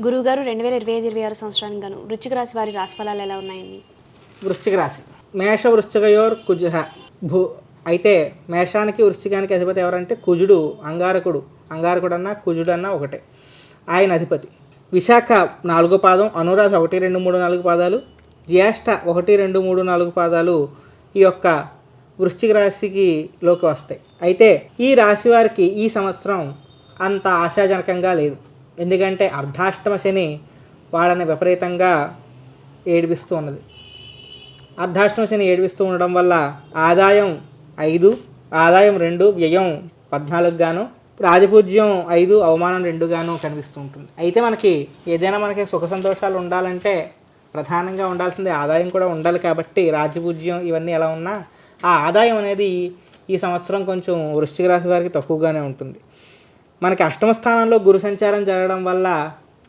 గురువుగారు 2025-26 సంవత్సరానికి గాను వృశ్చిక రాశి వారి రాశిఫలాలు ఎలా ఉన్నాయండి? వృశ్చిక రాశి మేష వృశ్చికయోర్ కుజ భూ అయితే మేషానికి వృశ్చికానికి అధిపతి ఎవరంటే కుజుడు. అంగారకుడు అన్న కుజుడు అన్న ఒకటే, ఆయన అధిపతి. విశాఖ 4వ పాదం, అనురాధ 1, 2, 3, 4 పాదాలు, జ్యేష్ఠ 1, 2, 3, 4 పాదాలు ఈ యొక్క వృశ్చిక రాశిలోకి వస్తాయి. అయితే ఈ రాశి వారికి ఈ సంవత్సరం అంత ఆశాజనకంగా లేదు. ఎందుకంటే అర్ధాష్టమ శని వాళ్ళని విపరీతంగా ఏడిపిస్తూ ఉన్నది. అర్ధాష్టమ శని ఏడిపిస్తూ ఉండడం వల్ల ఆదాయం 5, ఆదాయం 2, వ్యయం 14 గాను, రాజపూజ్యం 5, అవమానం 2 గాను కనిపిస్తూ ఉంటుంది. అయితే ఏదైనా మనకి సుఖ సంతోషాలు ఉండాలంటే ప్రధానంగా ఉండాల్సింది ఆదాయం కూడా ఉండాలి. కాబట్టి రాజపూజ్యం ఇవన్నీ ఎలా ఉన్నా ఆ ఆదాయం అనేది ఈ సంవత్సరం కొంచెం వృశ్చిక రాశి వారికి తక్కువగానే ఉంటుంది. మనకి అష్టమ స్థానంలో గురు సంచారం జరగడం వల్ల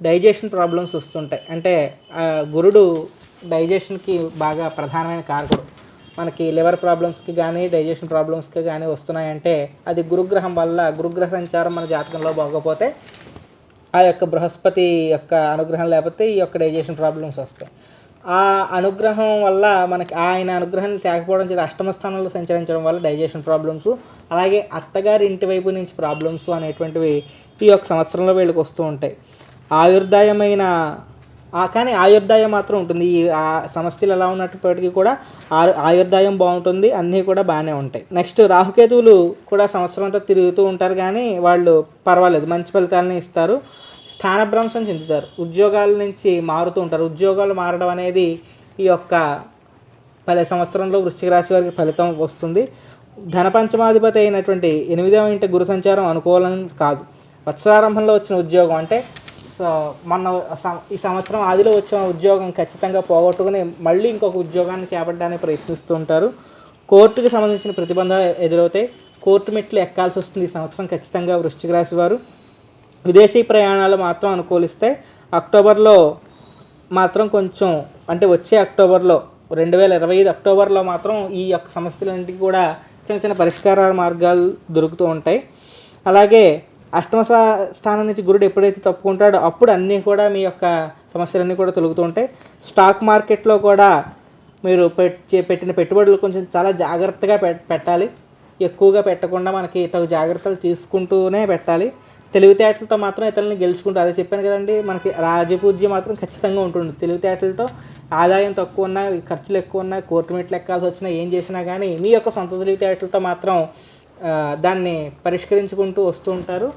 డైజెషన్ ప్రాబ్లమ్స్ వస్తుంటాయి. అంటే గురుడు డైజెషన్కి బాగా ప్రధానమైన కారకుడు. మనకి లివర్ ప్రాబ్లమ్స్కి కానీ డైజెషన్ ప్రాబ్లమ్స్కి కానీ వస్తున్నాయంటే అది గురుగ్రహం వల్ల. గురుగ్రహ సంచారం మన జాతకంలో బాగోపోతే ఆ యొక్క బృహస్పతి యొక్క అనుగ్రహం లేకపోతే ఈ యొక్క డైజెషన్ ప్రాబ్లమ్స్ వస్తాయి. ఆ అనుగ్రహం వల్ల మనకి ఆయన అనుగ్రహం లేకపోవడం చేత అష్టమ స్థానంలో సంచరించడం వల్ల డైజెషన్ ప్రాబ్లమ్స్, అలాగే అత్తగారి ఇంటి వైపు నుంచి ప్రాబ్లమ్స్ అనేటువంటివి ఈ యొక్క సంవత్సరంలో వీళ్ళకి వస్తూ ఉంటాయి. కానీ ఆయుర్దాయం మాత్రం ఉంటుంది. ఆ సమస్యలు ఎలా ఉన్నప్పటికీ కూడా ఆయుర్దాయం బాగుంటుంది, అన్నీ కూడా బాగానే ఉంటాయి. నెక్స్ట్ రాహుకేతువులు కూడా సంవత్సరం అంతా తిరుగుతూ ఉంటారు, కానీ వాళ్ళు పర్వాలేదు, మంచి ఫలితాలని ఇస్తారు. స్థానభ్రంశం చెందుతారు, ఉద్యోగాల నుంచి మారుతూ ఉంటారు. ఉద్యోగాలు మారడం అనేది ఈ యొక్క సంవత్సరంలో వృశ్చిక రాశి వారికి ఫలితం వస్తుంది. ధనపంచమాధిపతి అయినటువంటి 8వ ఇంటి గురు సంచారం అనుకూలం కాదు. వత్సరారంభంలో వచ్చిన ఉద్యోగం అంటే ఈ సంవత్సరం ఆదిలో వచ్చిన ఉద్యోగం ఖచ్చితంగా పోగొట్టుకుని మళ్ళీ ఇంకొక ఉద్యోగాన్ని చేపట్టడానికి ప్రయత్నిస్తూ ఉంటారు. కోర్టుకి సంబంధించిన ప్రతిబంధాలు ఎదురవుతాయి. కోర్టు మెట్లు ఎక్కాల్సి వస్తుంది ఈ సంవత్సరం ఖచ్చితంగా వృశ్చిక రాశి వారు. విదేశీ ప్రయాణాలు మాత్రం అనుకూలిస్తే అక్టోబర్లో మాత్రం కొంచెం, అంటే వచ్చే అక్టోబర్లో 2025 అక్టోబర్లో మాత్రం ఈ యొక్క సమస్యలన్నింటికి కూడా చిన్న చిన్న పరిష్కార మార్గాలు దొరుకుతూ ఉంటాయి. అలాగే అష్టమ స్థానం నుంచి గురుడు ఎప్పుడైతే తప్పుకుంటాడో అప్పుడు అన్నీ కూడా మీ యొక్క సమస్యలన్నీ కూడా తొలుగుతూ ఉంటాయి. స్టాక్ మార్కెట్లో కూడా మీరు పెట్టిన పెట్టుబడులు కొంచెం చాలా జాగ్రత్తగా పెట్టాలి. ఎక్కువగా పెట్టకుండా మనకి తగు జాగ్రత్తలు తీసుకుంటూనే పెట్టాలి. తెలివితేటలతో మాత్రం ఇతరులని గెలుచుకుంటూ, అదే చెప్పాను కదండి, మనకి రాజపూజ్యం మాత్రం ఖచ్చితంగా ఉంటుంది. తెలివితేటలతో ఆదాయం తక్కువ ఉన్నా, ఖర్చులు ఎక్కువ ఉన్నా, కోర్టు మెట్లు ఎక్కాల్సి వచ్చినా, ఏం చేసినా కానీ మీ యొక్క సొంత తెలివితేటలతో మాత్రం దాన్ని పరిష్కరించుకుంటూ వస్తూ ఉంటారు.